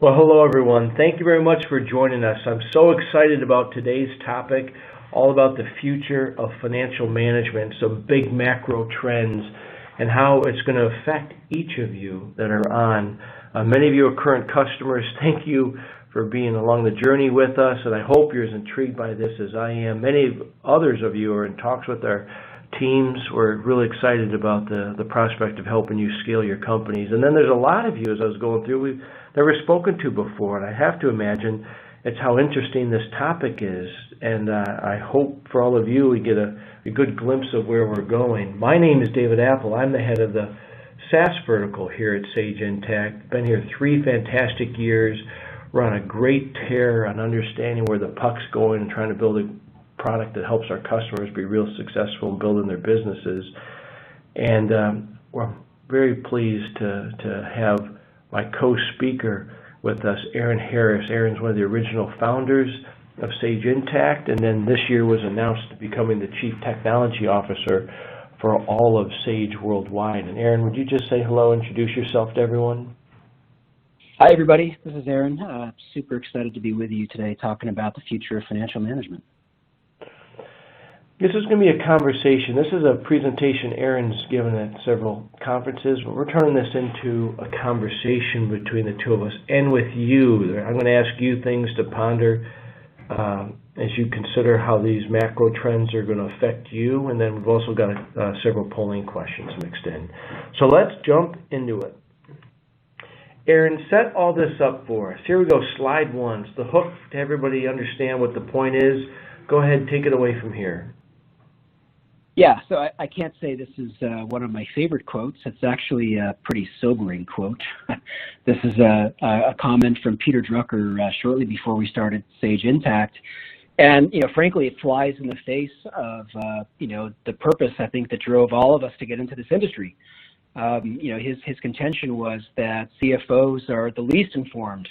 Well, hello everyone. Thank you very much for joining us. I'm so excited about today's topic, all about the future of financial management, some big macro trends, and how it's going to affect each of you that are on. Many of you are current customers. Thank you for being along the journey with us, and I hope you're as intrigued by this as I am. Many others of you are in talks with our teams. We're really excited about the prospect of helping you scale your companies. And then there's a lot of you, as I was going through, we've never spoken to before, and I have to imagine it's how interesting this topic is. And I hope for all of you we get a good glimpse of where we're going. My name is David Apple. I'm the head of the SaaS vertical here at Sage Intacct. Been here 3 fantastic years. We're on a great tear on understanding where the puck's going and trying to build a product that helps our customers be real successful in building their businesses. And we're very pleased to have my co-speaker with us, Aaron Harris. Aaron's one of the original founders of Sage Intacct, and then this year was announced to becoming the Chief Technology Officer for all of Sage worldwide. And Aaron, would you just say hello, introduce yourself to everyone? Hi everybody, this is Aaron. Super excited to be with you today talking about the future of financial management. This is going to be a conversation. This is a presentation Aaron's given at several conferences, but we're turning this into a conversation between the two of us and with you. I'm going to ask you things to ponder as you consider how these macro trends are going to affect you, and then we've also got several polling questions mixed in. So let's jump into it. Aaron, set all this up for us. Here we go, slide 1. It's the hook to everybody understand what the point is. Go ahead, take it away from here. Yeah, so I can't say this is one of my favorite quotes. It's actually a pretty sobering quote. This is a comment from Peter Drucker shortly before we started Sage Intacct. And, frankly, it flies in the face of, the purpose, I think, that drove all of us to get into this industry. His contention was that CFOs are the least informed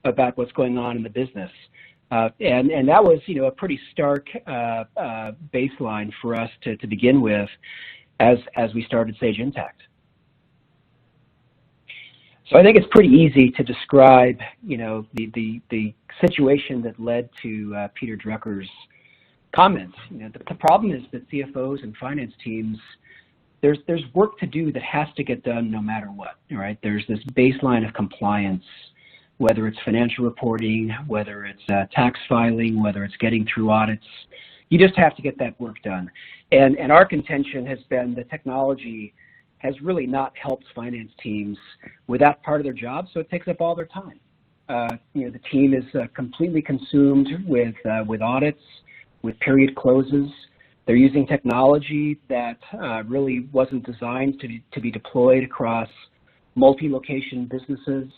about what's going on in the business. And that was, a pretty stark baseline for us to begin with as we started Sage Intacct. So I think it's pretty easy to describe, the situation that led to Peter Drucker's comments. The problem is that CFOs and finance teams, there's work to do that has to get done no matter what, right? There's this baseline of compliance, whether it's financial reporting, whether it's tax filing, whether it's getting through audits. You just have to get that work done. And our contention has been that technology has really not helped finance teams with that part of their job, so it takes up all their time. The team is completely consumed with audits, with period closes. They're using technology that really wasn't designed to be deployed across multi-location businesses.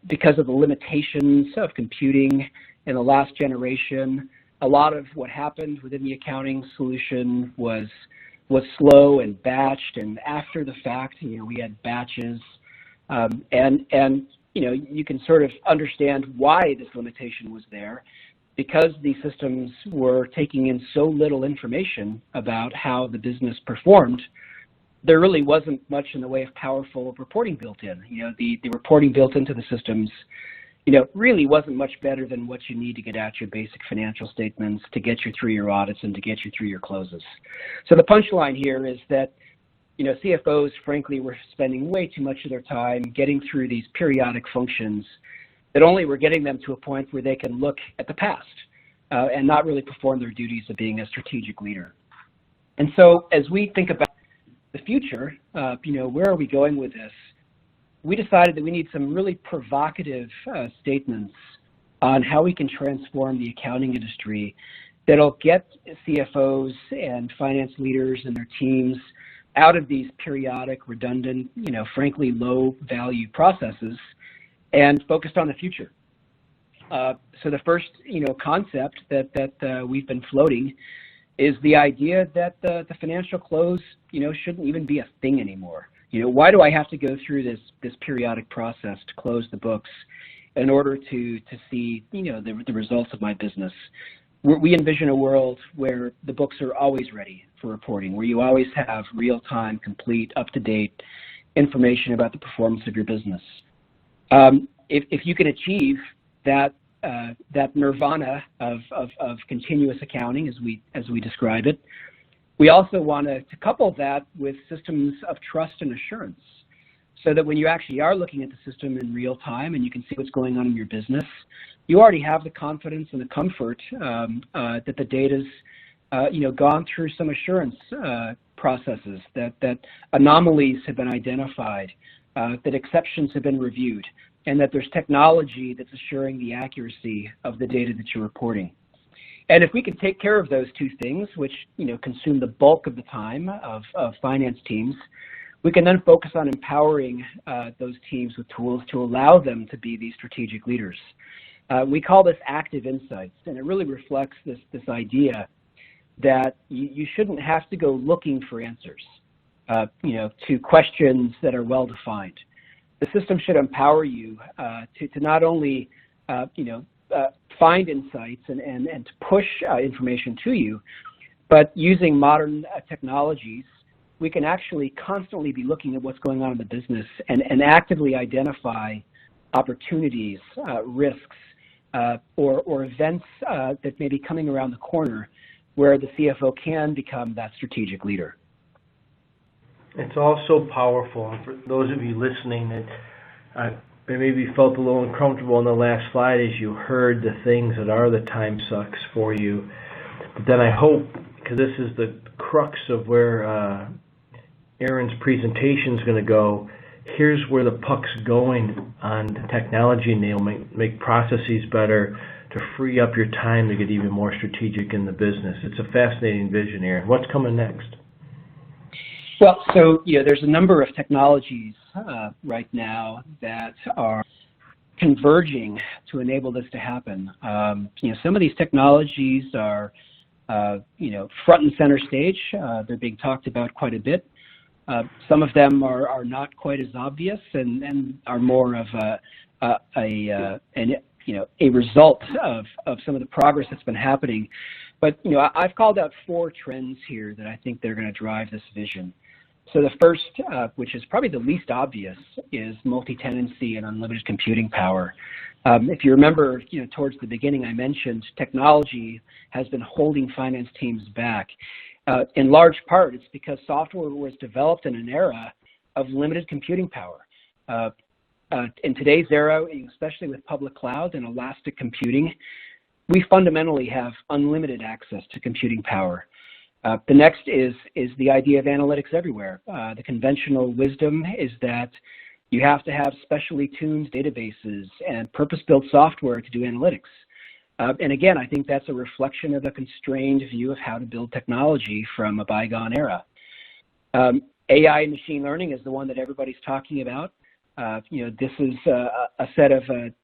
Because of the limitations of computing in the last generation, a lot of what happened within the accounting solution was slow and batched, and after the fact, we had batches, and you can sort of understand why this limitation was there, because the systems were taking in so little information about how the business performed. There really wasn't much in the way of powerful reporting built in. The reporting built into the systems, really wasn't much better than what you need to get out your basic financial statements, to get you through your audits, and to get you through your closes. So the punchline here is that, CFOs, frankly, were spending way too much of their time getting through these periodic functions that only were getting them to a point where they can look at the past and not really perform their duties of being a strategic leader. And so as we think about the future, where are we going with this? We decided that we need some really provocative statements on how we can transform the accounting industry that'll get CFOs and finance leaders and their teams out of these periodic, redundant, frankly, low-value processes and focused on the future. So the first, concept that we've been floating is the idea that the financial close, shouldn't even be a thing anymore. Why do I have to go through this periodic process to close the books in order to see, the results of my business? We envision a world where the books are always ready for reporting, where you always have real-time, complete, up-to-date information about the performance of your business. if you can achieve that that nirvana of continuous accounting, as we describe it, we also want to couple that with systems of trust and assurance, so that when you actually are looking at the system in real time and you can see what's going on in your business, you already have the confidence and the comfort that the data's gone through some assurance processes, that anomalies have been identified, that exceptions have been reviewed, and that there's technology that's assuring the accuracy of the data that you're reporting. And if we can take care of those two things, which consume the bulk of the time of finance teams, we can then focus on empowering those teams with tools to allow them to be these strategic leaders. We call this active insights, and it really reflects this idea that you shouldn't have to go looking for answers, to questions that are well defined. The system should empower you to not only, find insights and to push information to you, but using modern technologies, we can actually constantly be looking at what's going on in the business and actively identify opportunities, risks, or events that may be coming around the corner where the CFO can become that strategic leader. It's all so powerful. And for those of you listening that maybe felt a little uncomfortable in the last slide as you heard the things that are the time sucks for you. But then I hope, because this is the crux of where Aaron's presentation is going to go, here's where the puck's going on technology enablement, make processes better, to free up your time to get even more strategic in the business. It's a fascinating vision, Aaron. What's coming next? Well, so there's a number of technologies right now that are converging to enable this to happen. Some of these technologies are, front and center stage. They're being talked about quite a bit. Some of them are not quite as obvious and are more of a result of some of the progress that's been happening. But I've called out 4 trends here that I think they're going to drive this vision. So the first, which is probably the least obvious, is multi-tenancy and unlimited computing power. If you remember, towards the beginning, I mentioned technology has been holding finance teams back. In large part, it's because software was developed in an era of limited computing power. In today's era, especially with public cloud and elastic computing, we fundamentally have unlimited access to computing power. The next is the idea of analytics everywhere. The conventional wisdom is that you have to have specially tuned databases and purpose-built software to do analytics. And again, I think that's a reflection of a constrained view of how to build technology from a bygone era. AI and machine learning is the one that everybody's talking about. This is a set of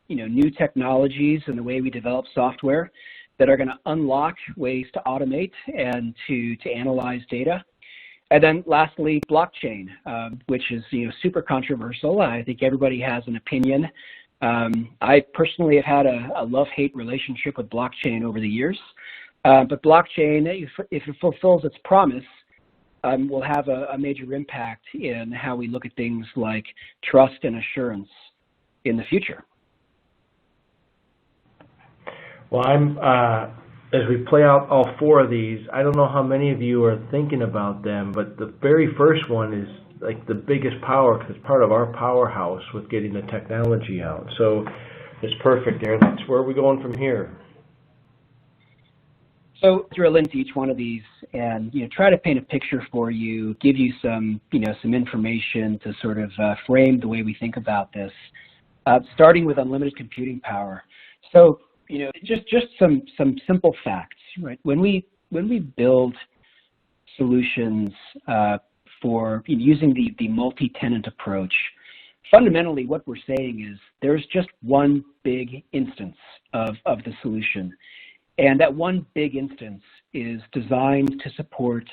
new technologies in the way we develop software that are going to unlock ways to automate and to analyze data. And then lastly, blockchain, which is super controversial. I think everybody has an opinion. I personally have had a love-hate relationship with blockchain over the years. But blockchain, if it fulfills its promise, will have a major impact in how we look at things like trust and assurance in the future. Well, as we play out all 4 of these, I don't know how many of you are thinking about them, but the very first one is like the biggest power, because it's part of our powerhouse with getting the technology out. So it's perfect, Aaron. That's where we're going from here. So drill into each one of these and try to paint a picture for you, give you some some information to sort of frame the way we think about this. Starting with unlimited computing power. So just some simple facts, right? When we build solutions for using the multi-tenant approach, fundamentally what we're saying is there's just one big instance of the solution. And that one big instance is designed to support,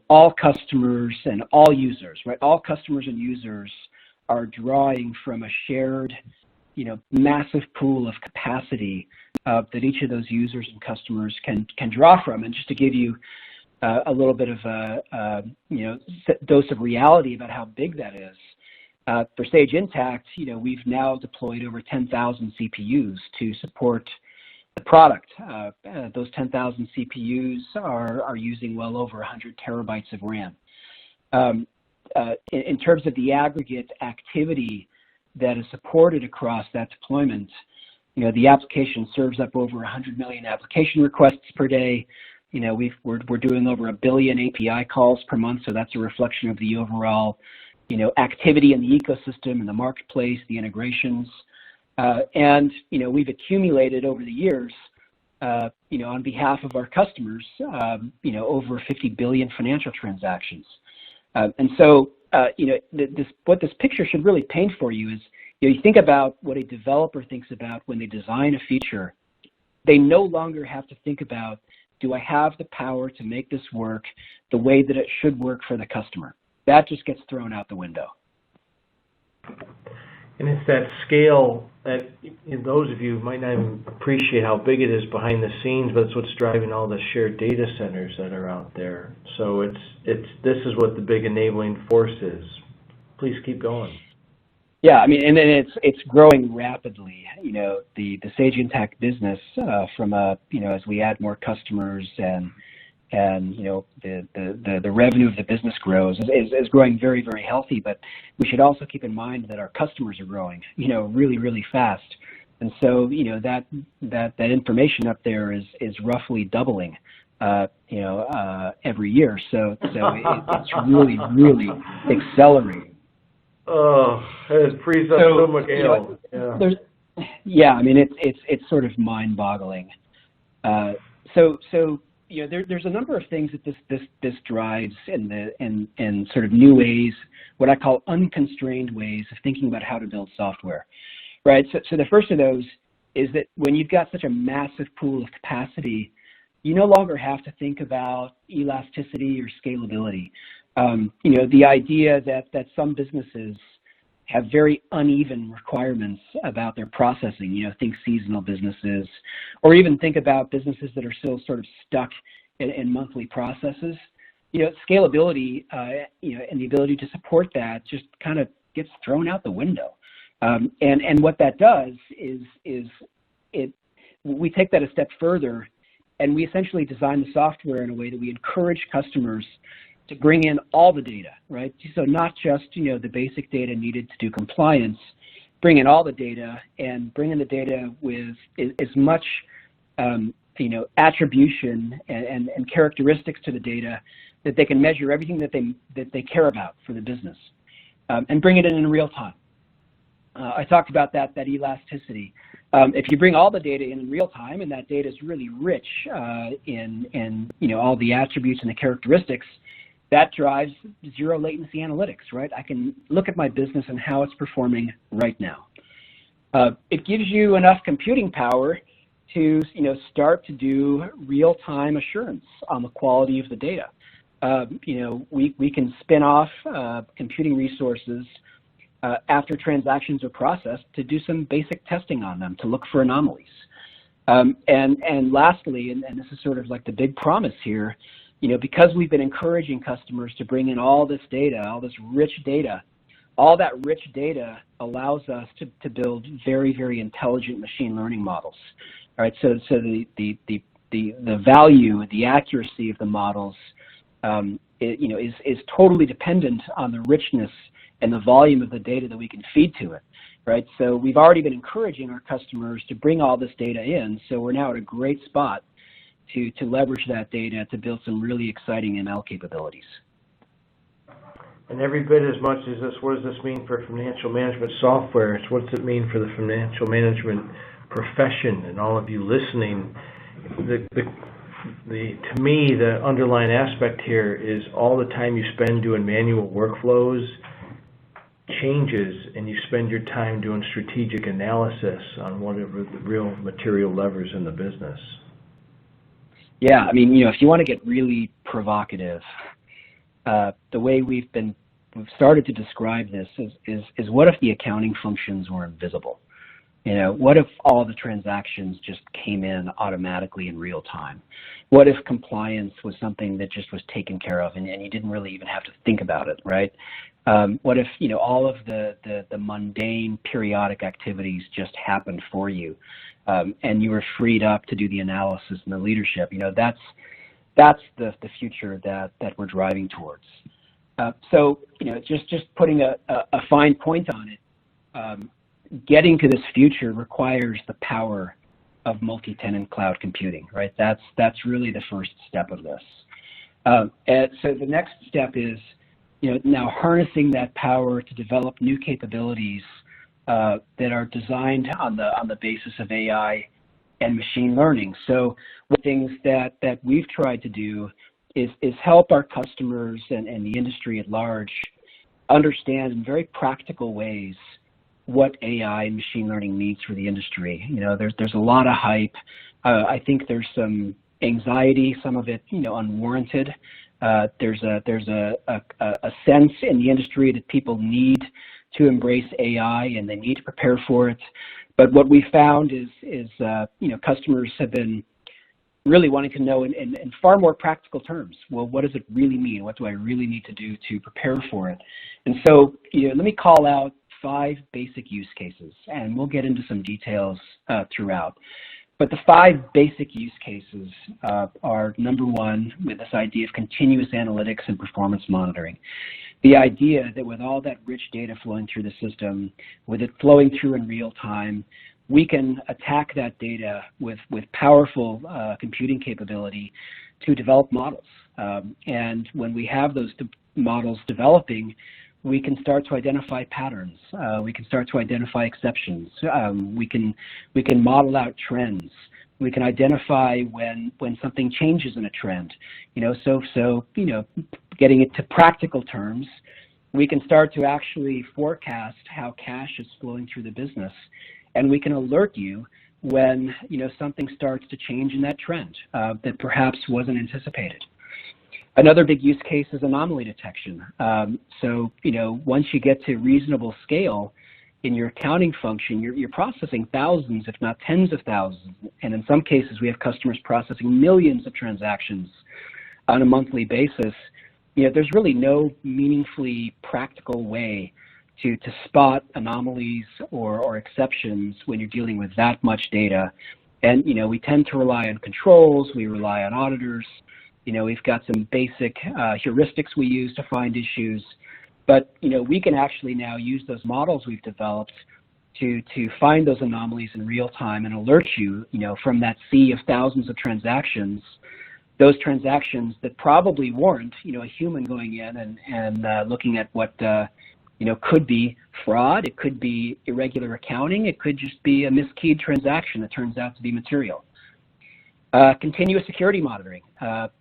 all customers and all users, right? All customers and users are drawing from a shared, massive pool of capacity that each of those users and customers can draw from. And just to give you a little bit of a dose of reality about how big that is, For Sage Intacct, we've now deployed over 10,000 CPUs to support the product. Those 10,000 CPUs are using well over 100 terabytes of RAM. In terms of the aggregate activity that is supported across that deployment, the application serves up over 100 million application requests per day. We're doing over 1 billion API calls per month, so that's a reflection of the overall, activity in the ecosystem and the marketplace, the integrations. And we've accumulated over the years, on behalf of our customers, over 50 billion financial transactions. And so, what this picture should really paint for you is, you think about what a developer thinks about when they design a feature. They no longer have to think about, do I have the power to make this work the way that it should work for the customer? That just gets thrown out the window. And it's that scale that those of you might not even appreciate how big it is behind the scenes, but it's what's driving all the shared data centers that are out there. So this is what the big enabling force is. Please keep going. Yeah, and then it's growing rapidly. The Sage Intacct business as we add more customers and the revenue of the business grows is growing very, very healthy. But we should also keep in mind that our customers are growing, really, really fast. And so, that information up there is roughly doubling, every year. So it's really, really accelerating. Oh, it frees up so much ale. Yeah, it's sort of mind-boggling. There's a number of things that this drives in sort of new ways, what I call unconstrained ways of thinking about how to build software, right? So the first of those is that when you've got such a massive pool of capacity, you no longer have to think about elasticity or scalability. The idea that some businesses have very uneven requirements about their processing, think seasonal businesses, or even think about businesses that are still sort of stuck in monthly processes. Scalability, and the ability to support that just kind of gets thrown out the window. And what that does is we take that a step further, and we essentially design the software in a way that we encourage customers to bring in all the data, right? So not just, the basic data needed to do compliance, bring in all the data and bring in the data with as much, attribution and characteristics to the data that they can measure everything that they care about for the business, and bring it in real time. I talked about that elasticity. If you bring all the data in real time and that data is really rich in all the attributes and the characteristics, that drives zero latency analytics, right? I can look at my business and how it's performing right now. It gives you enough computing power to start to do real-time assurance on the quality of the data. We can spin off computing resources after transactions are processed to do some basic testing on them to look for anomalies. And lastly, and this is sort of like the big promise here, because we've been encouraging customers to bring in all this data, all this rich data, all that rich data allows us to build very, very intelligent machine learning models. All right, so the value and the accuracy of the models, is totally dependent on the richness and the volume of the data that we can feed to it. Right, so we've already been encouraging our customers to bring all this data in, so we're now at a great spot to leverage that data to build some really exciting ML capabilities. And every bit as much as this, what does this mean for financial management software? It's what's it mean for the financial management profession and all of you listening. To me, the underlying aspect here is all the time you spend doing manual workflows changes, and you spend your time doing strategic analysis on whatever the real material levers in the business. Yeah, if you want to get really provocative, the way we've started to describe this is what if the accounting functions were invisible, What if all the transactions just came in automatically in real time? What if compliance was something that just was taken care of and you didn't really even have to think about it, right? What if, all of the mundane periodic activities just happened for you, and you were freed up to do the analysis and the leadership? That's the future that we're driving towards. So, just putting a fine point on it, getting to this future requires the power of multi-tenant cloud computing, right? That's really the first step of this. And so the next step is, now harnessing that power to develop new capabilities that are designed on the basis of AI and machine learning. So one of the things that we've tried to do is help our customers and the industry at large understand in very practical ways what AI and machine learning means for the industry. There's a lot of hype. I think there's some anxiety, some of it, unwarranted. There's a sense in the industry that people need to embrace AI and they need to prepare for it. But what we found is customers have been really wanting to know in far more practical terms. Well, what does it really mean? What do I really need to do to prepare for it? And so, let me call out 5 basic use cases, and we'll get into some details throughout. But the 5 basic use cases are, number 1, with this idea of continuous analytics and performance monitoring. The idea that with all that rich data flowing through the system, with it flowing through in real time, we can attack that data with powerful computing capability to develop models. And when we have those models developing, we can start to identify patterns. We can start to identify exceptions. We can model out trends. We can identify when something changes in a trend. So getting it to practical terms, we can start to actually forecast how cash is flowing through the business, and we can alert you when something starts to change in that trend that perhaps wasn't anticipated. Another big use case is anomaly detection. So, once you get to reasonable scale in your accounting function, you're processing thousands, if not tens of thousands. And in some cases, we have customers processing millions of transactions on a monthly basis. There's really no meaningfully practical way to spot anomalies or exceptions when you're dealing with that much data. And, we tend to rely on controls. We rely on auditors. We've got some basic heuristics we use to find issues, but we can actually now use those models we've developed to find those anomalies in real time and alert you, from that sea of thousands of transactions, those transactions that probably warrant, a human going in and looking at what could be fraud, it could be irregular accounting, it could just be a miskeyed transaction that turns out to be material. Continuous security monitoring.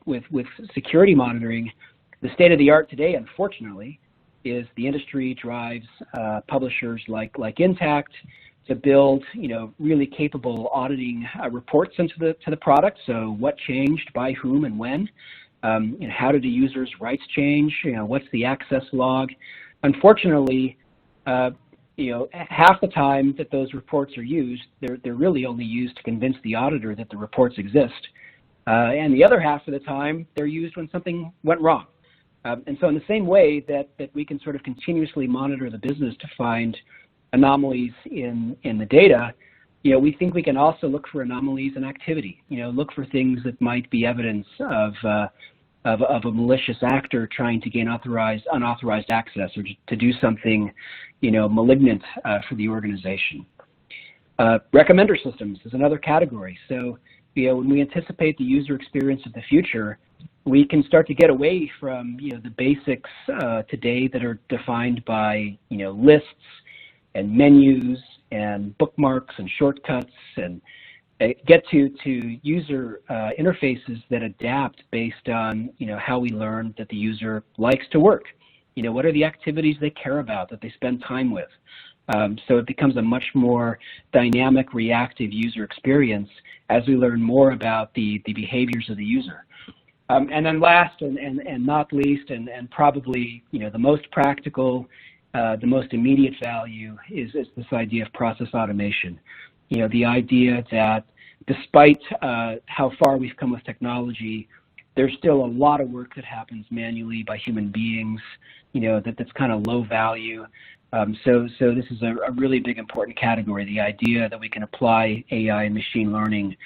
With security monitoring, the state of the art today, unfortunately, is the industry drives publishers like Intacct to build, really capable auditing reports into the product. So what changed, by whom, and when? How did the user's rights change? What's the access log? Unfortunately, half the time that those reports are used, they're really only used to convince the auditor that the reports exist. And the other half of the time, they're used when something went wrong. And so in the same way that we can sort of continuously monitor the business to find anomalies in the data, we think we can also look for anomalies in activity, look for things that might be evidence of a malicious actor trying to gain unauthorized access or to do something, malignant for the organization. Recommender systems is another category. So, when we anticipate the user experience of the future, we can start to get away from, the basics today that are defined by, lists and menus and bookmarks and shortcuts, and get to user interfaces that adapt based on, how we learn that the user likes to work. What are the activities they care about, that they spend time with? So it becomes a much more dynamic, reactive user experience as we learn more about the behaviors of the user. And then last and not least, and probably, the most practical the most immediate value is this idea of process automation. The idea that despite how far we've come with technology, there's still a lot of work that happens manually by human beings, that's kind of low value. So this is a really big important category, the idea that we can apply AI and machine learning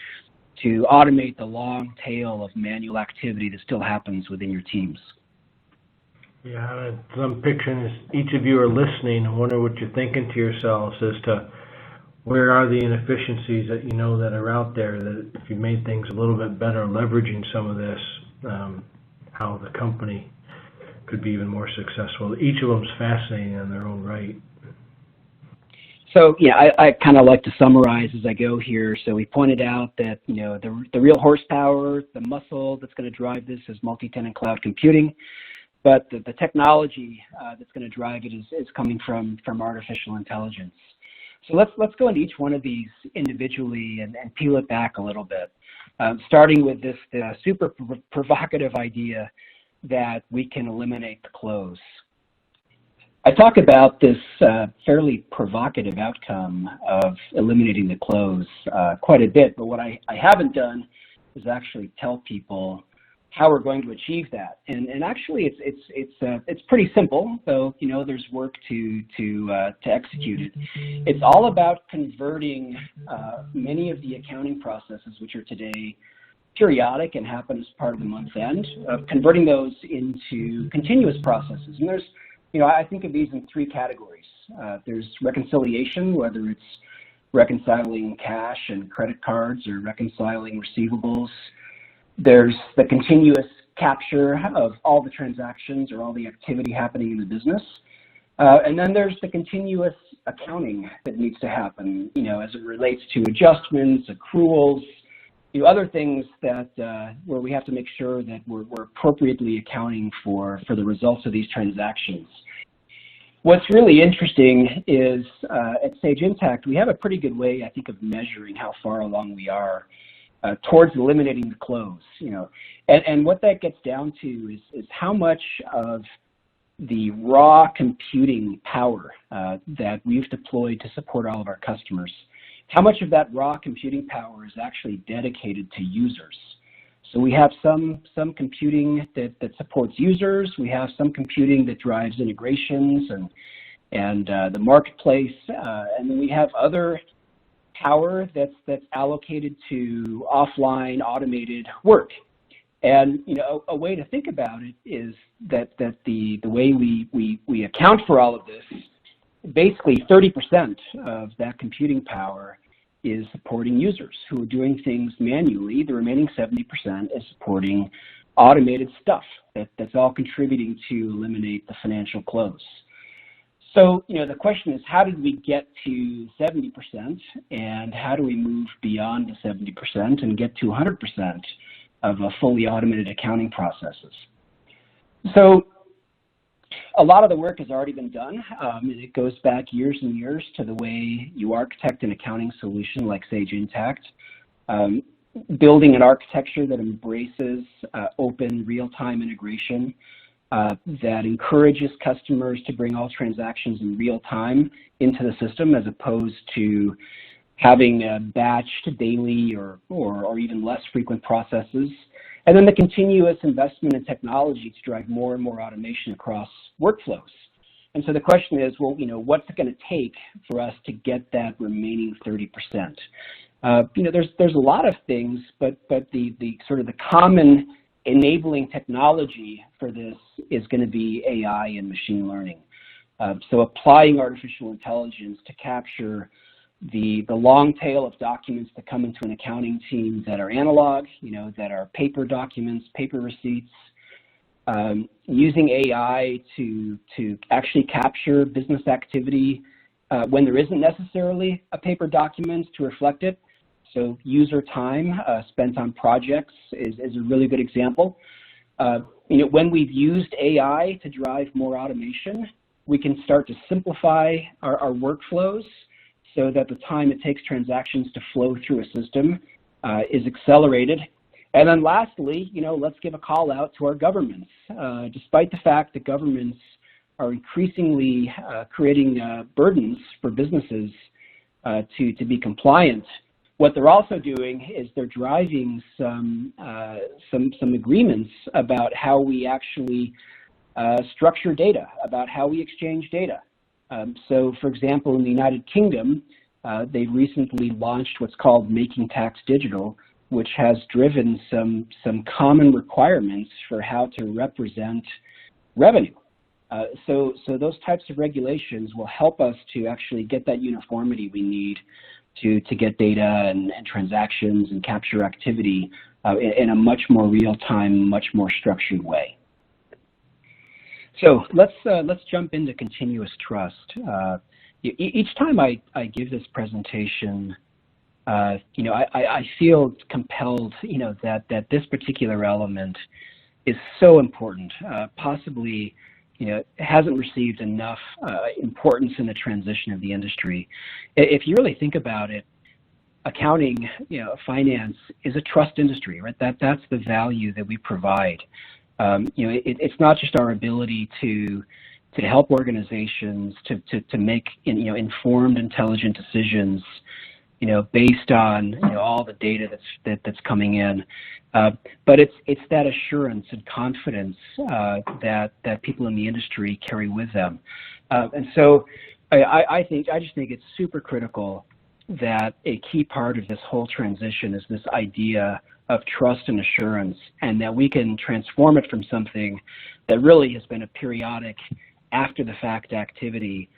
to automate the long tail of manual activity that still happens within your teams. Yeah, I'm picturing as each of you are listening, I wonder what you're thinking to yourselves as to where are the inefficiencies that that are out there, that if you made things a little bit better, leveraging some of this, how the company could be even more successful. Each of them is fascinating in their own right. So I kind of like to summarize as I go here. So we pointed out that the real horsepower, the muscle that's going to drive this is multi-tenant cloud computing, but the technology that's going to drive it is coming from artificial intelligence. So let's go into each one of these individually and peel it back a little bit, starting with this super provocative idea that we can eliminate the close. I talk about this fairly provocative outcome of eliminating the close quite a bit, but what I haven't done is actually tell people how we're going to achieve that. And actually, it's pretty simple, though there's work to execute it. It's all about converting many of the accounting processes, which are today periodic and happen as part of the month end, converting those into continuous processes. And there's I think of these in three categories. There's reconciliation, whether it's reconciling cash and credit cards or reconciling receivables. There's the continuous capture of all the transactions or all the activity happening in the business. And then there's the continuous accounting that needs to happen, as it relates to adjustments, accruals, other things that where we have to make sure that we're appropriately accounting for the results of these transactions. What's really interesting is at Sage Intacct, we have a pretty good way, I think, of measuring how far along we are towards eliminating the close. And what that gets down to is how much of the raw computing power that we've deployed to support all of our customers, how much of that raw computing power is actually dedicated to users. So we have some computing that supports users. We have some computing that drives integrations and the marketplace, and then we have other power that's allocated to offline automated work. And a way to think about it is that the way we account for all of this, basically 30% of that computing power is supporting users who are doing things manually. The remaining 70% is supporting automated stuff that's all contributing to eliminate the financial close. So, the question is, how did we get to 70%, and how do we move beyond the 70% and get to 100% of fully automated accounting processes? So, a lot of the work has already been done, and it goes back years and years to the way you architect an accounting solution like Sage Intacct, building an architecture that embraces open real-time integration, that encourages customers to bring all transactions in real time into the system, as opposed to having batched daily or even less frequent processes. And then the continuous investment in technology to drive more and more automation across workflows. And so the question is, well, what's it going to take for us to get that remaining 30%? There's a lot of things, but the sort of the common enabling technology for this is going to be AI and machine learning. So applying artificial intelligence to capture the long tail of documents that come into an accounting team that are analog, that are paper documents, paper receipts, using AI to actually capture business activity when there isn't necessarily a paper document to reflect it. So user time spent on projects is a really good example. When we've used AI to drive more automation, we can start to simplify our workflows so that the time it takes transactions to flow through a system is accelerated. And then lastly, let's give a call out to our governments. Despite the fact that governments are increasingly creating burdens for businesses to be compliant, what they're also doing is they're driving some agreements about how we actually structure data, about how we exchange data. So, for example, in the United Kingdom, they recently launched what's called Making Tax Digital, which has driven some common requirements for how to represent revenue. So those types of regulations will help us to actually get that uniformity we need to get data and transactions and capture activity in a much more real-time, much more structured way. So let's jump into continuous trust. Each time I give this presentation, I feel compelled, that this particular element is so important, possibly, hasn't received enough importance in the transition of the industry. If you really think about it, accounting, finance is a trust industry, right? That's the value that we provide. It's not just our ability to help organizations to make informed, intelligent decisions, based on all the data that's coming in, but it's that assurance and confidence that people in the industry carry with them, and so I just think it's super critical that a key part of this whole transition is this idea of trust and assurance, and that we can transform it from something that really has been a periodic, after-the-fact activity,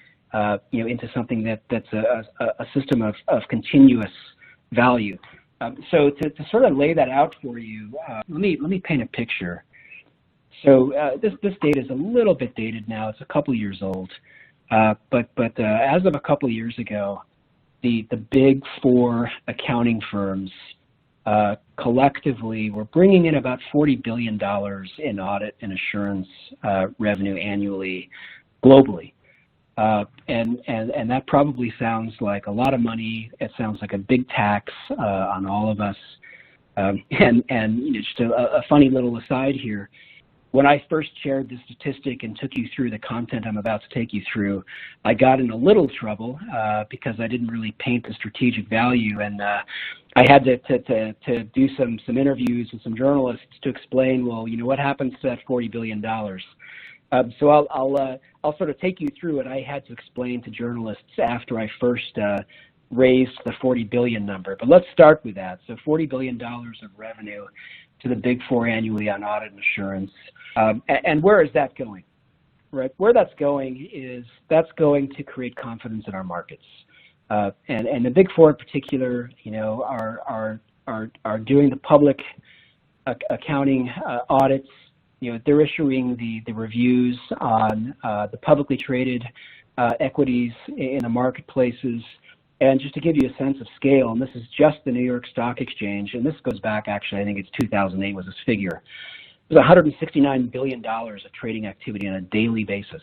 into something that's a system of continuous value. So to sort of lay that out for you, let me paint a picture. So this data is a little bit dated now; it's a couple years old, but as of a couple years ago, the big four accounting firms collectively were bringing in about $40 billion in audit and assurance revenue annually, globally. And that probably sounds like a lot of money. It sounds like a big tax on all of us. And just a funny little aside here. When I first shared this statistic and took you through the content I'm about to take you through, I got in a little trouble because I didn't really paint the strategic value, and I had to do some interviews with some journalists to explain, well, what happens to that $40 billion? So I'll sort of take you through what I had to explain to journalists after I first raised the 40 billion number. But let's start with that. So $40 billion of revenue to the big four annually on audit and assurance. And where is that going? Right, where that's going is that's going to create confidence in our markets. And the big four in particular, are doing the public accounting audits. They're issuing the reviews on the publicly traded equities in the marketplaces. And just to give you a sense of scale, and this is just the New York Stock Exchange, and this goes back, actually, I think it's 2008 was this figure. There's $169 billion of trading activity on a daily basis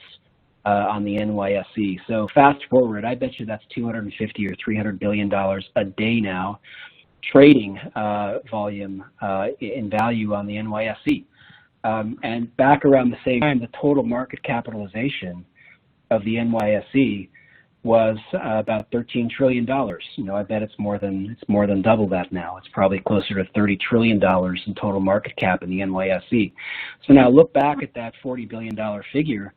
on the NYSE. So fast forward, I bet you that's $250 or $300 billion a day now, trading volume in value on the NYSE. And back around the same time, the total market capitalization of the NYSE was about $13 trillion. I bet it's more than double that now. It's probably closer to $30 trillion in total market cap in the NYSE. So now look back at that $40 billion figure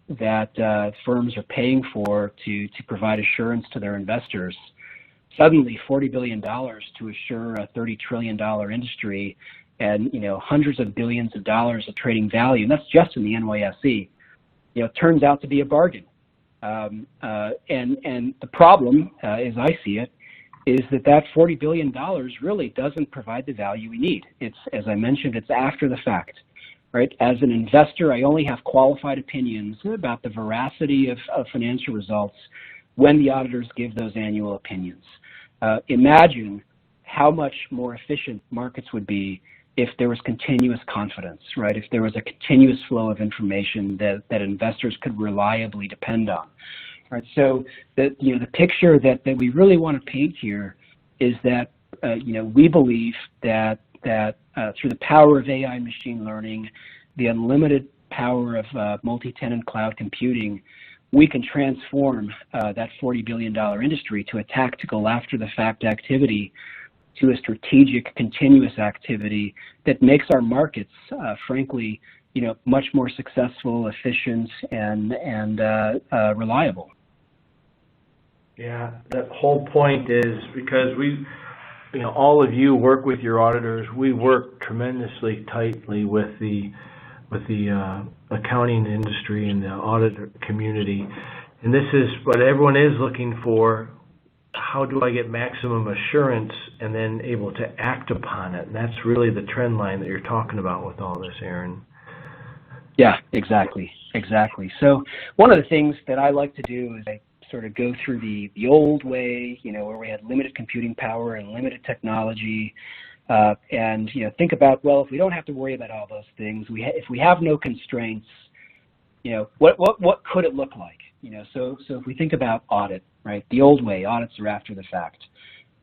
that firms are paying for to provide assurance to their investors. Suddenly, $40 billion to assure a $30 trillion industry, and hundreds of billions of dollars of trading value, and that's just in the NYSE. Turns out to be a bargain. And the problem, as I see it, is that $40 billion really doesn't provide the value we need. It's, as I mentioned, it's after the fact, right? As an investor, I only have qualified opinions about the veracity of financial results when the auditors give those annual opinions. Imagine how much more efficient markets would be if there was continuous confidence, right? If there was a continuous flow of information that investors could reliably depend on, right? So the picture that we really want to paint here is that we believe that through the power of AI and machine learning, the unlimited power of multi-tenant cloud computing, we can transform that $40 billion industry to a tactical after-the-fact activity to a strategic, continuous activity that makes our markets, frankly, much more successful, efficient, and reliable. Yeah, that whole point is because all of you work with your auditors. We work tremendously tightly with the accounting industry and the auditor community, and this is what everyone is looking for. How do I get maximum assurance and then able to act upon it? And that's really the trend line that you're talking about with all this, Aaron. Yeah, exactly. So one of the things that I like to do is I sort of go through the old way, where we had limited computing power and limited technology, and think about, well, if we don't have to worry about all those things, if we have no constraints, what could it look like? So if we think about audit, right? The old way, audits are after the fact.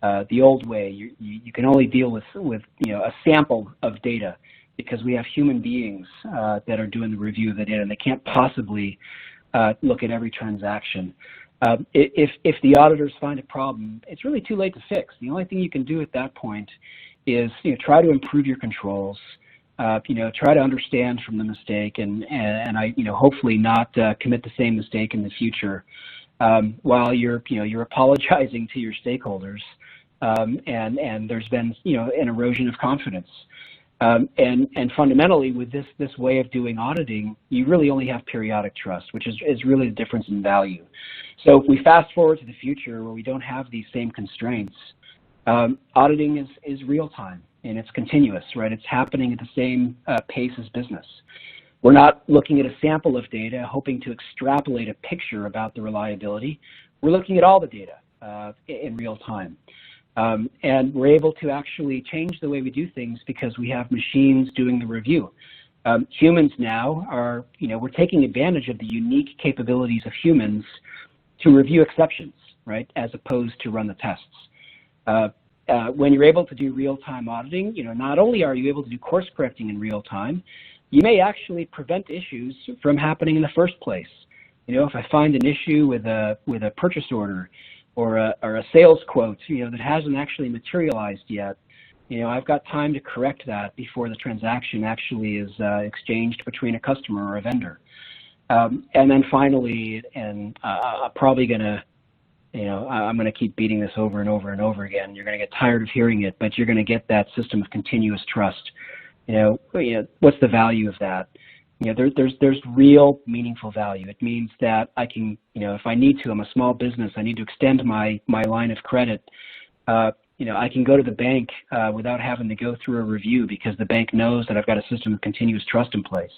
The old way, you can only deal with a sample of data because we have human beings that are doing the review of the data, and they can't possibly look at every transaction. If the auditors find a problem, it's really too late to fix. The only thing you can do at that point is try to improve your controls, try to understand from the mistake, and hopefully not commit the same mistake in the future, while you're apologizing to your stakeholders, and there's been an erosion of confidence. And fundamentally, with this way of doing auditing, you really only have periodic trust, which is really the difference in value. So if we fast forward to the future where we don't have these same constraints, auditing is real time and it's continuous, right? It's happening at the same pace as business. We're not looking at a sample of data, hoping to extrapolate a picture about the reliability. We're looking at all the data in real time. And we're able to actually change the way we do things because we have machines doing the review. Humans now are, we're taking advantage of the unique capabilities of humans to review exceptions, right, as opposed to run the tests. When you're able to do real-time auditing, not only are you able to do course correcting in real time, you may actually prevent issues from happening in the first place. If I find an issue with a purchase order, or a sales quote, that hasn't actually materialized yet, I've got time to correct that before the transaction actually is exchanged between a customer or a vendor. And then finally, and I'm probably gonna, I'm gonna keep beating this over and over and over again. You're gonna get tired of hearing it, but you're gonna get that system of continuous trust. What's the value of that? There's real meaningful value. It means that I can, if I need to, I'm a small business, I need to extend my line of credit. I can go to the bank without having to go through a review because the bank knows that I've got a system of continuous trust in place.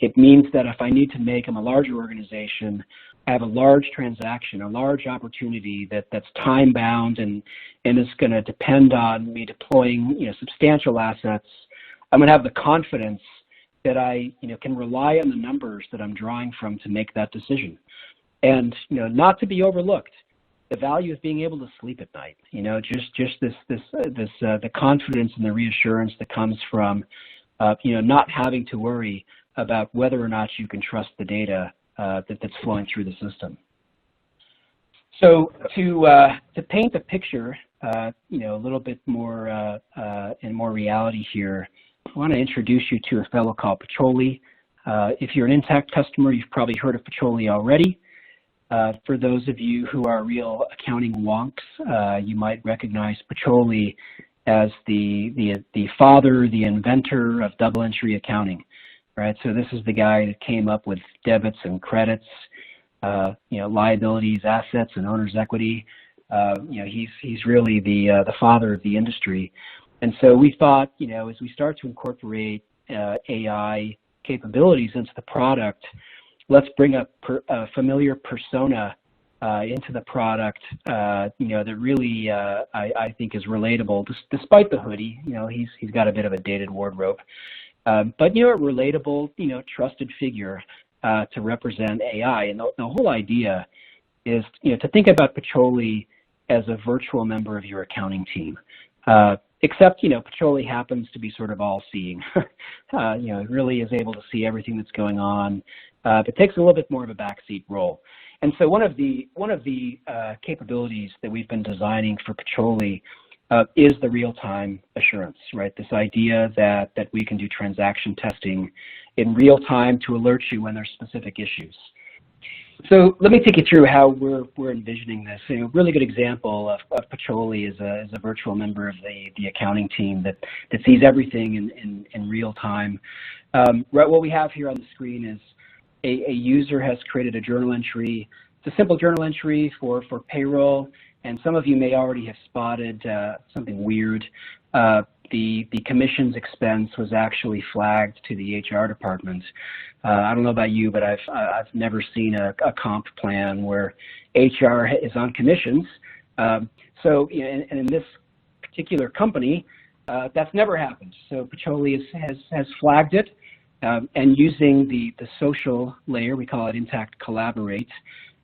It means that if I need to make, I'm a larger organization, I have a large transaction, a large opportunity that's time bound and is going to depend on me deploying, substantial assets. I'm going to have the confidence that I, can rely on the numbers that I'm drawing from to make that decision. And, not to be overlooked, the value of being able to sleep at night, just the confidence and the reassurance that comes from, not having to worry about whether or not you can trust the data that's flowing through the system. So to paint the picture, a little bit more in more reality here, I want to introduce you to a fellow called Pacioli. If you're an Intacct customer, you've probably heard of Pacioli already. For those of you who are real accounting wonks, you might recognize Pacioli as the father, the inventor of double entry accounting, right? So this is the guy that came up with debits and credits, liabilities, assets, and owner's equity. He's really the father of the industry. And so we thought, as we start to incorporate AI capabilities into the product, let's bring a familiar persona into the product, that really I think is relatable, despite the hoodie. He's got a bit of a dated wardrobe, but a relatable, trusted figure to represent AI. And the whole idea is, to think about Pacioli as a virtual member of your accounting team. except, Pacioli happens to be sort of all-seeing. It really is able to see everything that's going on, but takes a little bit more of a backseat role. And so one of the capabilities that we've been designing for Pacioli is the real-time assurance, right? This idea that we can do transaction testing in real time to alert you when there's specific issues. So let me take you through how we're envisioning this. A really good example of Pacioli is a virtual member of the accounting team that sees everything in real time. Right, what we have here on the screen is a user has created a journal entry. It's a simple journal entry for payroll, and some of you may already have spotted something weird. The commissions expense was actually flagged to the HR department. I don't know about you, but I've never seen a comp plan where HR is on commissions. So in this particular company, that's never happened. So Pacioli has flagged it, and using the social layer, we call it Intacct Collaborate,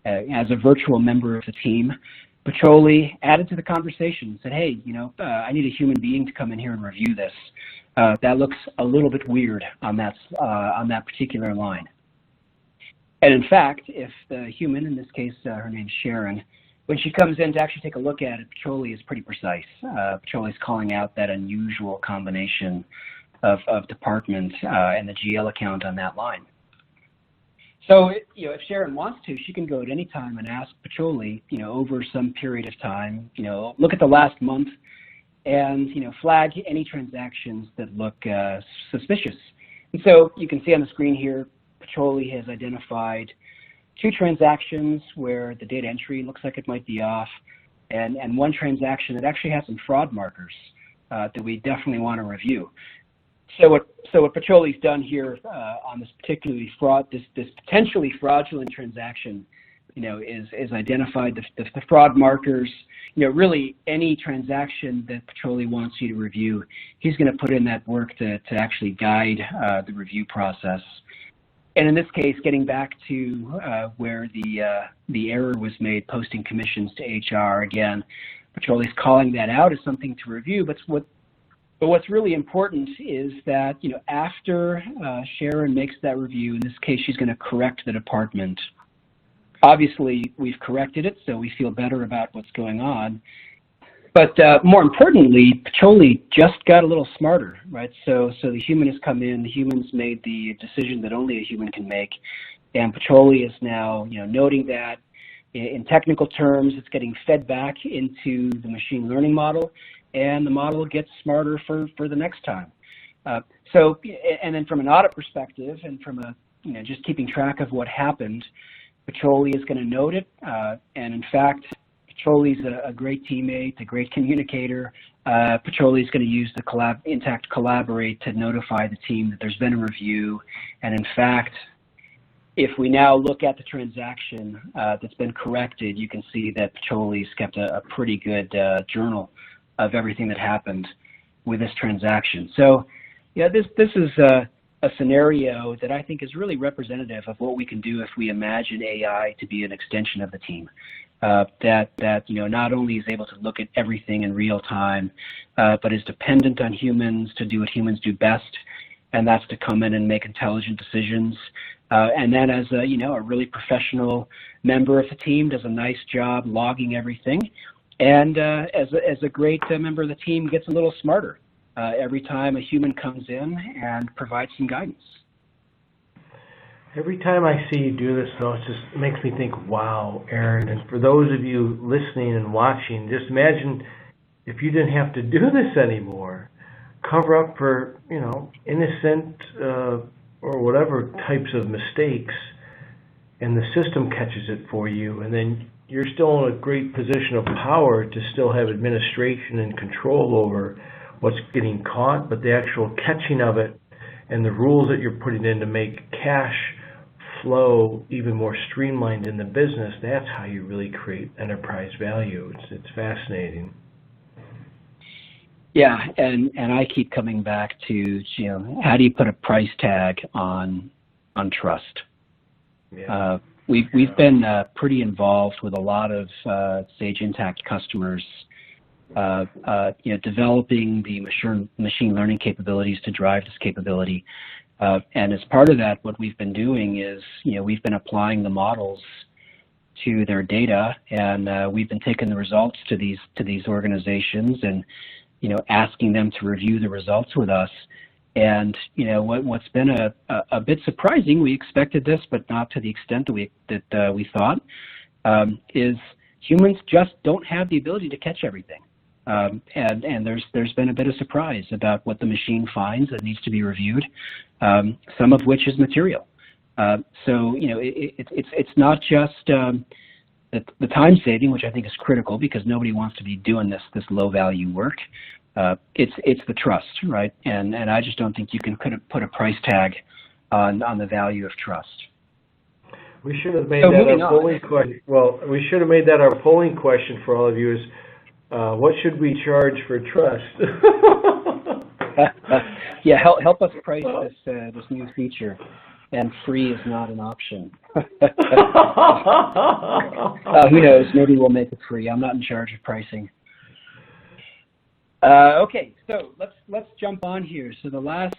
as a virtual member of the team, Pacioli added to the conversation and said, hey, I need a human being to come in here and review this. That looks a little bit weird on that particular line. And in fact, if the human, in this case, her name's Sharon, when she comes in to actually take a look at it, Pacioli is pretty precise. Pacioli's calling out that unusual combination of department and the GL account on that line. So, if Sharon wants to, she can go at any time and ask Pacioli, over some period of time, look at the last month and, flag any transactions that look suspicious. And so you can see on the screen here, Pacioli has identified 2 transactions where the data entry looks like it might be off, and 1 transaction that actually has some fraud markers that we definitely want to review. So what Pacioli's done here on this this potentially fraudulent transaction, is identified the fraud markers. Really any transaction that Pacioli wants you to review, he's going to put in that work to actually guide the review process. And in this case, getting back to where the error was made, posting commissions to HR again, Pacioli's calling that out as something to review. But what's really important is that, after Sharon makes that review, in this case, she's going to correct the department. Obviously, we've corrected it, so we feel better about what's going on. But more importantly, Pacioli just got a little smarter, right? So the human has come in, the human's made the decision that only a human can make, and Pacioli is now, noting that in technical terms, it's getting fed back into the machine learning model, and the model gets smarter for the next time. And then from an audit perspective, and from just keeping track of what happened, Pacioli is going to note it. And in fact, Pacioli's a great teammate, a great communicator. Pacioli is going to use the Intacct Collaborate to notify the team that there's been a review. And in fact, if we now look at the transaction that's been corrected, you can see that Pacioli's kept a pretty good journal of everything that happened with this transaction. So, this is a scenario that I think is really representative of what we can do if we imagine AI to be an extension of the team. That not only is able to look at everything in real time, but is dependent on humans to do what humans do best, and that's to come in and make intelligent decisions. And then as a really professional member of the team, does a nice job logging everything. And as a great member of the team, gets a little smarter every time a human comes in and provides some guidance. Every time I see you do this, though, it just makes me think, wow, Aaron. And for those of you listening and watching, just imagine if you didn't have to do this anymore, cover up for, innocent or whatever types of mistakes, and the system catches it for you, and then you're still in a great position of power to still have administration and control over what's getting caught, but the actual catching of it and the rules that you're putting in to make cash flow even more streamlined in the business, that's how you really create enterprise value. It's fascinating. Yeah, and I keep coming back to, how do you put a price tag on trust? Yeah. We've been pretty involved with a lot of Sage Intacct customers developing the machine learning capabilities to drive this capability. And as part of that, what we've been doing is, we've been applying the models to their data, and we've been taking the results to these organizations and, asking them to review the results with us. And what's been a bit surprising, we expected this, but not to the extent that we thought, is humans just don't have the ability to catch everything. And there's been a bit of surprise about what the machine finds that needs to be reviewed, some of which is material. So it's not just the time saving, which I think is critical because nobody wants to be doing this low value work. It's the trust, right? And I just don't think you can put a price tag on the value of trust. We should have made that our polling question. Well, we should have made that our polling question for all of you is, what should we charge for trust? Yeah, help us price this new feature, and free is not an option. Who knows? Maybe we'll make it free. I'm not in charge of pricing. Okay, so let's jump on here. So the last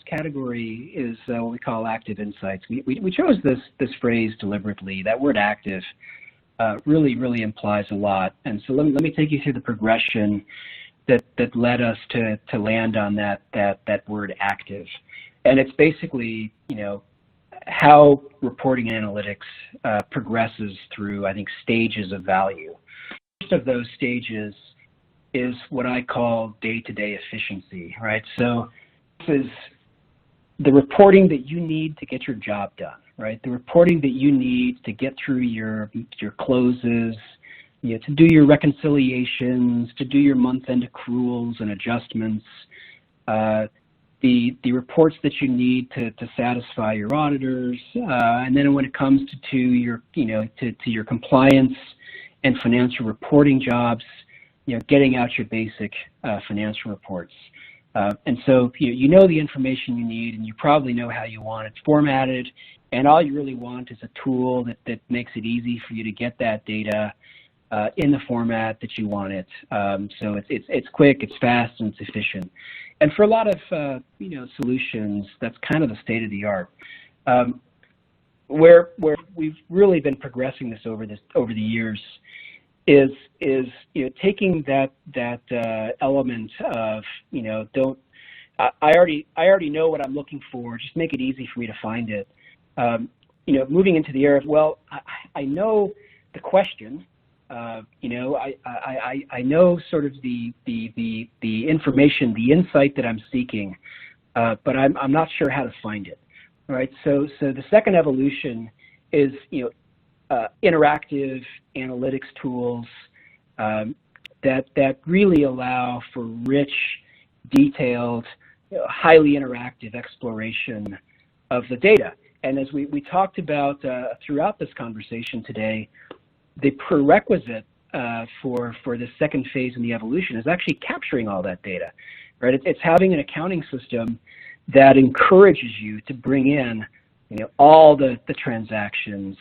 category is what we call active insights. We chose this phrase deliberately. That word active really implies a lot. And so let me take you through the progression that led us to land on that word active. And it's basically, how reporting analytics progresses through, I think, stages of value. First of those stages is what I call day-to-day efficiency, right? So this is the reporting that you need to get your job done, right? The reporting that you need to get through your closes, to do your reconciliations, to do your month-end accruals and adjustments, the reports that you need to satisfy your auditors, and then when it comes to your your compliance and financial reporting jobs, getting out your basic financial reports. And so you know the information you need, and you probably know how you want it formatted, and all you really want is a tool that makes it easy for you to get that data in the format that you want it. So it's quick, it's fast, and it's efficient. And for a lot of solutions, that's kind of the state of the art. Where we've really been progressing this over the years is taking that element of I already know what I'm looking for. Just make it easy for me to find it. Moving into the area of, well, I know the question. I know sort of the information, the insight that I'm seeking, but I'm not sure how to find it. All right. So the second evolution is interactive analytics tools that really allow for rich, detailed, highly interactive exploration of the data. And as we talked about throughout this conversation today, the prerequisite for the second phase in the evolution is actually capturing all that data, right? It's having an accounting system that encourages you to bring in all the transactions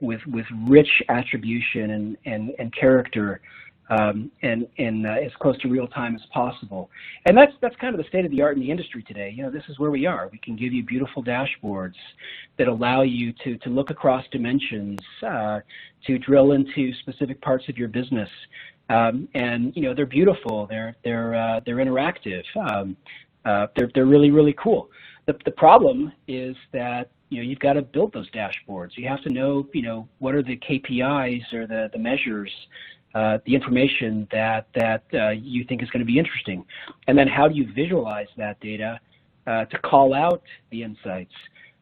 with rich attribution and character and as close to real time as possible. And that's kind of the state of the art in the industry today. This is where we are. We can give you beautiful dashboards that allow you to look across dimensions, to drill into specific parts of your business. And they're beautiful. They're interactive. They're really cool. The problem is that you've got to build those dashboards. You have to know what are the KPIs or the measures, the information that you think is going to be interesting, and then how do you visualize that data to call out the insights,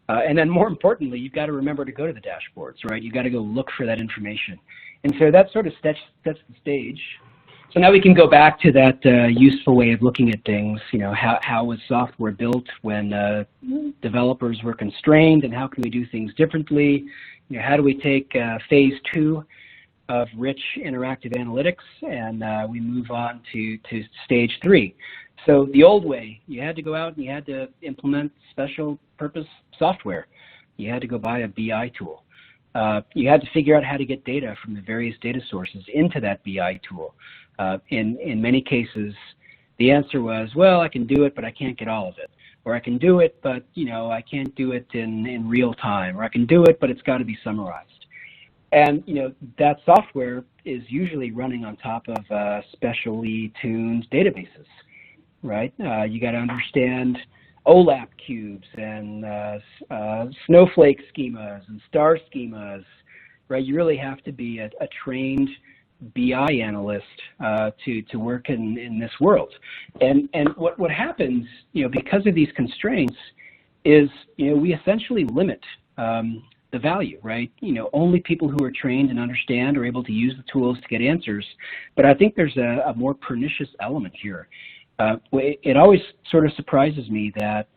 and then more importantly, you've got to remember to go to the dashboards, right? You've got to go look for that information, and so that sort of sets the stage. So now we can go back to that useful way of looking at things. How was software built when developers were constrained, and how can we do things differently? How do we take phase 2 of rich interactive analytics and we move on to stage 3? So the old way, you had to go out and you had to implement special purpose software. You had to go buy a BI tool. you had to figure out how to get data from the various data sources into that BI tool. In many cases, the answer was, well, I can do it, but I can't get all of it. Or I can do it, but I can't do it in real time. Or I can do it, but it's got to be summarized. And that software is usually running on top of specially tuned databases, right? You got to understand OLAP cubes and snowflake schemas and star schemas, right? You really have to be a trained BI analyst to work in this world. And what happens, because of these constraints, is we essentially limit the value, right? Only people who are trained and understand are able to use the tools to get answers. But I think there's a more pernicious element here. It always sort of surprises me that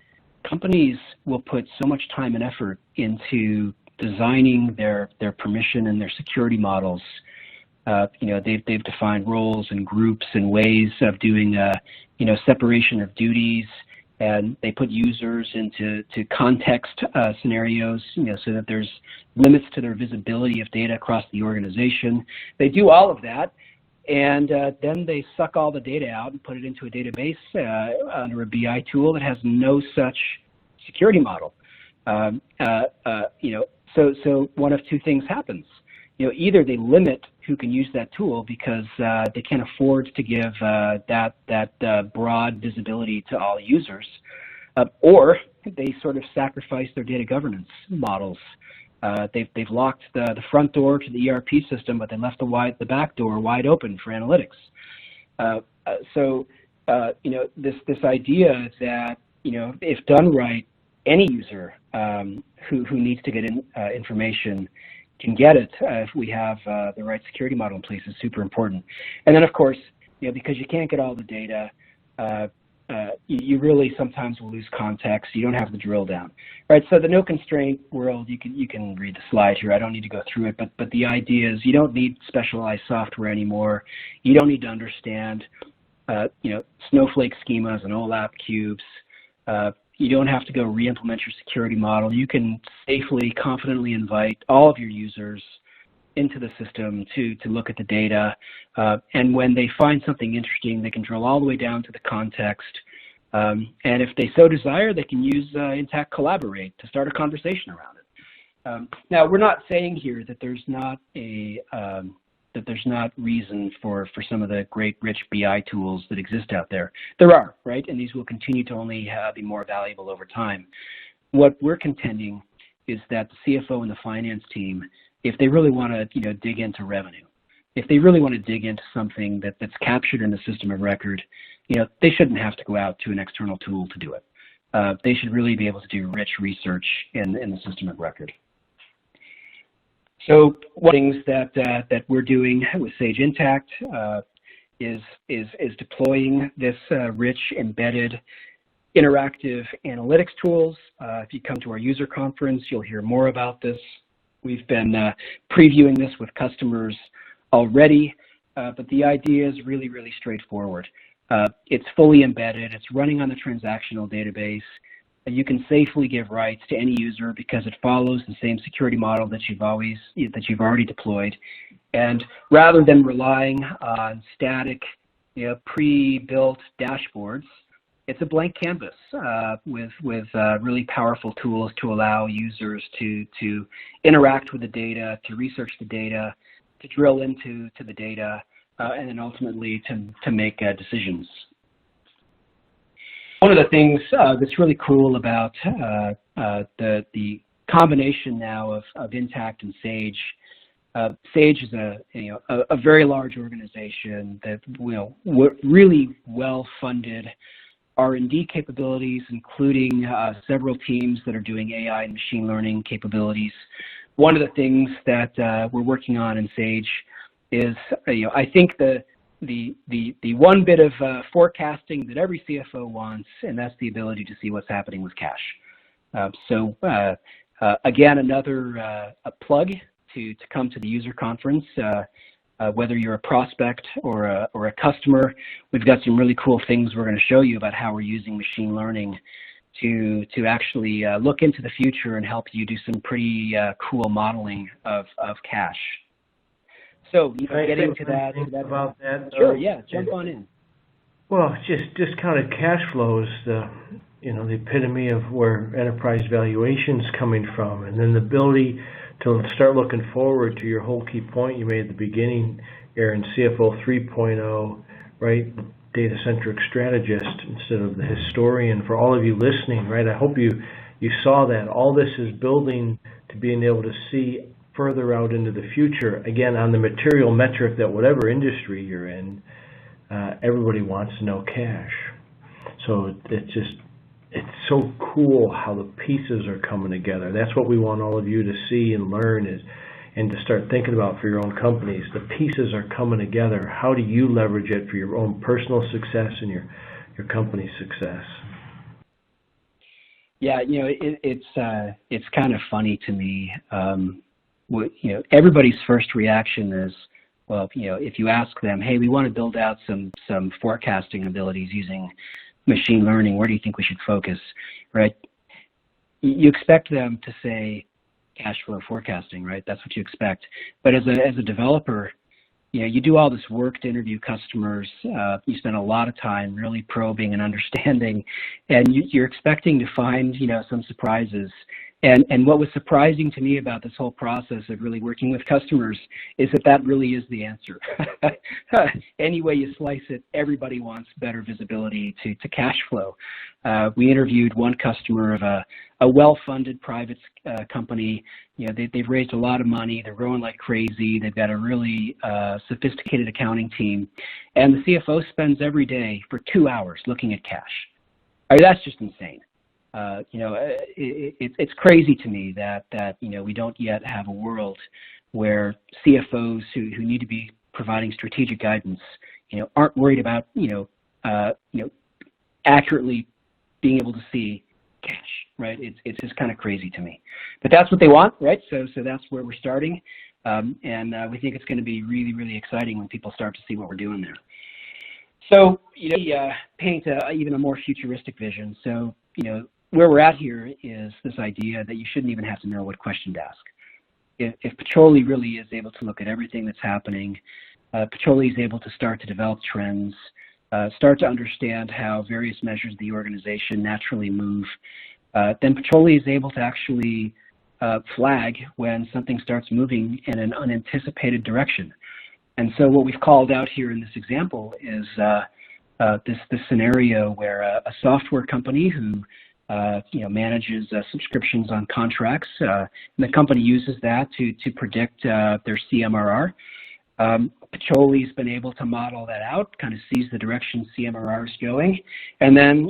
companies will put so much time and effort into designing their permission and their security models. They've defined roles and groups and ways of doing separation of duties, and they put users into context scenarios, so that there's limits to their visibility of data across the organization. They do all of that, and then they suck all the data out and put it into a database under a BI tool that has no such security model. So one of two things happens. Either they limit who can use that tool because they can't afford to give that broad visibility to all users, or they sort of sacrifice their data governance models. They've locked the front door to the ERP system, but they left the back door wide open for analytics. This idea that if done right, any user who needs to get information can get it if we have the right security model in place is super important. And then, of course, because you can't get all the data, you really sometimes will lose context. You don't have the drill down, right? So the no constraint world, you can read the slide here. I don't need to go through it, but the idea is you don't need specialized software anymore. You don't need to understand, snowflake schemas and OLAP cubes. You don't have to go re-implement your security model. You can safely, confidently invite all of your users into the system to look at the data. And when they find something interesting, they can drill all the way down to the context. And if they so desire, they can use Intacct Collaborate to start a conversation around it. Now, we're not saying here that there's not reason for some of the great rich BI tools that exist out there. There are, right? And these will continue to only be more valuable over time. What we're contending is that the CFO and the finance team, if they really want to dig into revenue, if they really want to dig into something that's captured in the system of record, they shouldn't have to go out to an external tool to do it. They should really be able to do rich research in the system of record. So one of the things that we're doing with Sage Intacct is deploying this rich, embedded, interactive analytics tools. If you come to our user conference, you'll hear more about this. We've been previewing this with customers already, but the idea is really, really straightforward. It's fully embedded. It's running on the transactional database. You can safely give rights to any user because it follows the same security model that you've already deployed. And rather than relying on static, pre-built dashboards, it's a blank canvas with really powerful tools to allow users to interact with the data, to research the data, to drill into the data, and then ultimately to make decisions. One of the things that's really cool about the combination now of Intacct and Sage, Sage is a very large organization that really well-funded R&D capabilities, including several teams that are doing AI and machine learning capabilities. One of the things that we're working on in Sage is, I think the one bit of forecasting that every CFO wants, and that's the ability to see what's happening with cash. Again, another a plug to come to the user conference. Whether you're a prospect or a customer, we've got some really cool things we're going to show you about how we're using machine learning to actually look into the future and help you do some pretty cool modeling of cash. So getting to that about that. Sure, yeah, jump on in. Well, discounted cash flow is the epitome of where enterprise valuation's coming from, and then the ability to start looking forward to your whole key point you made at the beginning, Aaron, CFO 3.0, right? Data-centric strategist instead of the historian. For all of you listening, right? I hope you saw that. All this is building to being able to see further out into the future. Again, on the material metric that whatever industry you're in, everybody wants to know cash. So it's so cool how the pieces are coming together. That's what we want all of you to see and learn and to start thinking about for your own companies. The pieces are coming together. How do you leverage it for your own personal success and your company's success? Yeah, it's kind of funny to me. Everybody's first reaction is, well, if you ask them, hey, we want to build out some forecasting abilities using machine learning, where do you think we should focus, right? You expect them to say cash flow forecasting, right? That's what you expect. But as a developer, you do all this work to interview customers. You spend a lot of time really probing and understanding, and you're expecting to find, some surprises. And what was surprising to me about this whole process of really working with customers is that really is the answer. Any way you slice it, everybody wants better visibility to cash flow. We interviewed one customer of a well-funded private company. They've raised a lot of money. They're growing like crazy. They've got a really sophisticated accounting team. And the CFO spends every day for 2 hours looking at cash. I mean, that's just insane. It's crazy to me that we don't yet have a world where CFOs who need to be providing strategic guidance, aren't worried about accurately being able to see cash, right? It's just kind of crazy to me, but that's what they want, right? So that's where we're starting, and we think it's going to be really, really exciting when people start to see what we're doing there. So paint even a more futuristic vision. So where we're at here is this idea that you shouldn't even have to know what question to ask. If Petroli really is able to look at everything that's happening, Petroli is able to start to develop trends, start to understand how various measures of the organization naturally move, then Petroli is able to actually flag when something starts moving in an unanticipated direction. And so what we've called out here in this example is this scenario where a software company who manages subscriptions on contracts, and the company uses that to predict their CMRR. Petroli's been able to model that out, kind of sees the direction CMRR is going, and then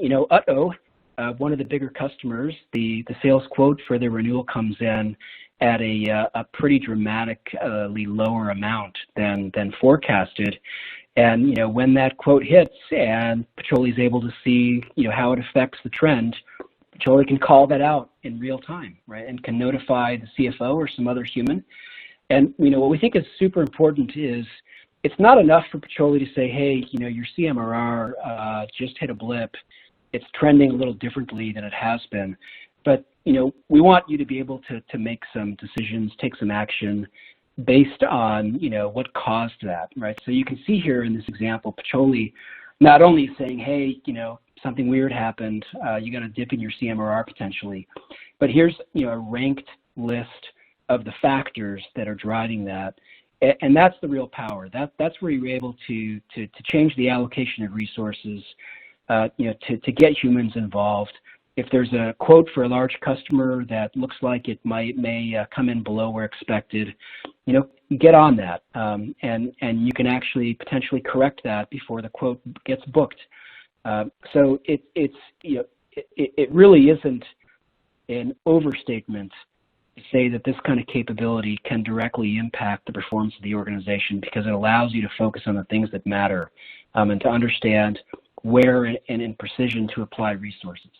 one of the bigger customers, the sales quote for their renewal comes in at a pretty dramatically lower amount than forecasted. And when that quote hits and Petroli's able to see how it affects the trend, Petroli can call that out in real time, right, and can notify the CFO or some other human. And what we think is super important is it's not enough for Petroli to say, hey, your CMRR just hit a blip. It's trending a little differently than it has been. But we want you to be able to make some decisions, take some action based on what caused that, right? So you can see here in this example, Petroli not only saying, hey, something weird happened, you got a dip in your CMRR potentially, but here's a ranked list of the factors that are driving that, and that's the real power. That's where you're able to change the allocation of resources, to get humans involved. If there's a quote for a large customer that looks like it may come in below where expected, get on that, and you can actually potentially correct that before the quote gets booked. So it really isn't an overstatement to say that this kind of capability can directly impact the performance of the organization, because it allows you to focus on the things that matter, and to understand where and in precision to apply resources.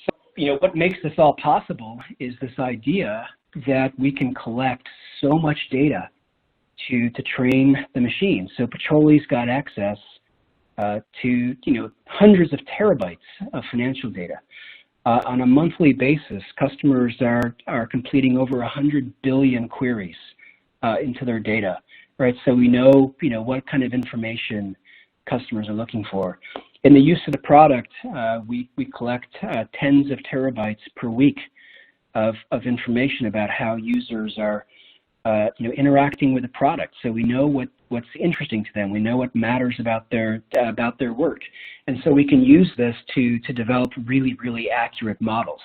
So, what makes this all possible is this idea that we can collect so much data to train the machine. So Petroli's got access to hundreds of terabytes of financial data. On a monthly basis, customers are completing over 100 billion queries into their data, right? So we know what kind of information customers are looking for. In the use of the product, we collect tens of terabytes per week of information about how users are interacting with the product. So we know what's interesting to them. We know what matters about their work. And so we can use this to develop really, really accurate models.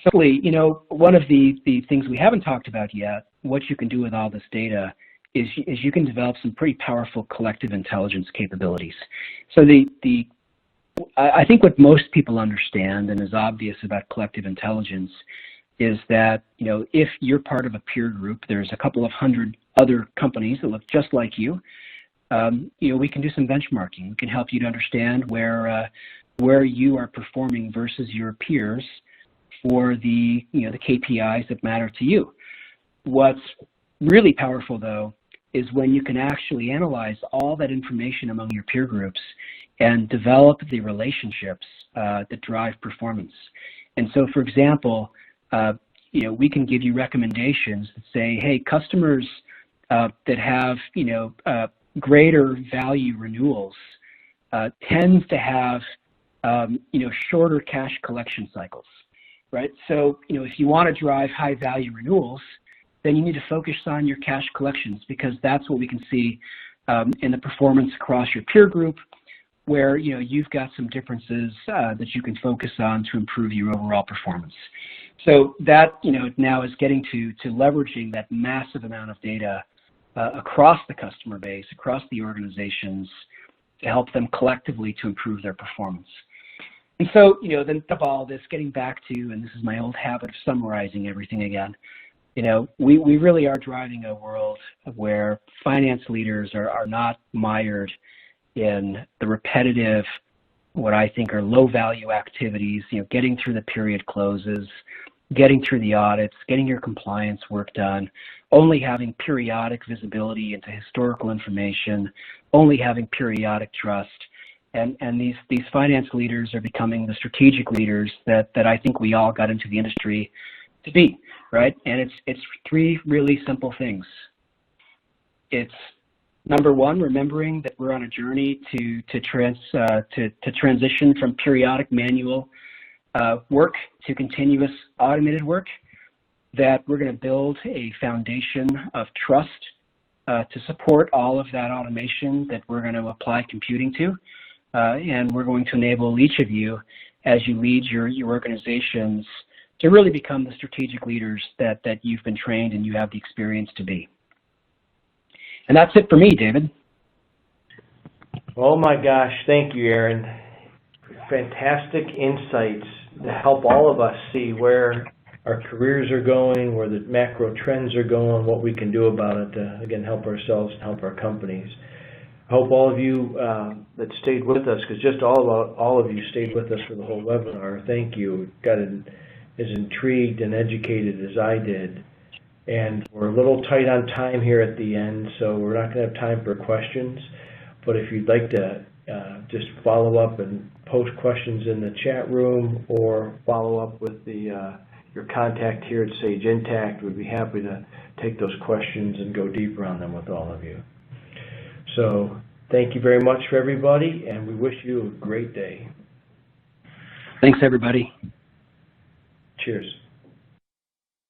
Certainly, one of the things we haven't talked about yet, what you can do with all this data is you can develop some pretty powerful collective intelligence capabilities. So I think what most people understand and is obvious about collective intelligence is that, if you're part of a peer group, there's a couple of hundred other companies that look just like you, we can do some benchmarking. We can help you to understand where you are performing versus your peers for the KPIs that matter to you. What's really powerful, though, is when you can actually analyze all that information among your peer groups and develop the relationships that drive performance. And so, for example, we can give you recommendations that say, hey, customers that have greater value renewals tends to have shorter cash collection cycles, right? So if you want to drive high value renewals, then you need to focus on your cash collections, because that's what we can see in the performance across your peer group, where you've got some differences that you can focus on to improve your overall performance. So that now is getting to leveraging that massive amount of data across the customer base, across the organizations, to help them collectively to improve their performance. And so then of all this, getting back to, and this is my old habit of summarizing everything again, we really are driving a world where finance leaders are not mired in the repetitive, what I think are low value activities, getting through the period closes, getting through the audits, getting your compliance work done, only having periodic visibility into historical information, only having periodic trust. And these finance leaders are becoming the strategic leaders that I think we all got into the industry to be, right? And it's three really simple things. It's number one, remembering that we're on a journey to transition from periodic manual work to continuous automated work, that we're going to build a foundation of trust to support all of that automation that we're going to apply computing to. And we're going to enable each of you, as you lead your organizations, to really become the strategic leaders that you've been trained and you have the experience to be. And that's it for me, David. Oh my gosh, thank you, Aaron. Fantastic insights to help all of us see where our careers are going, where the macro trends are going, what we can do about it to, again, help ourselves and help our companies. I hope all of you that stayed with us, because just all of you stayed with us for the whole webinar. Thank you. Got as intrigued and educated as I did. And we're a little tight on time here at the end, so we're not going to have time for questions. But if you'd like to just follow up and post questions in the chat room, or follow up with your contact here at Sage Intacct, we'd be happy to take those questions and go deeper on them with all of you. So thank you very much for everybody, and we wish you a great day. Thanks, everybody. Cheers.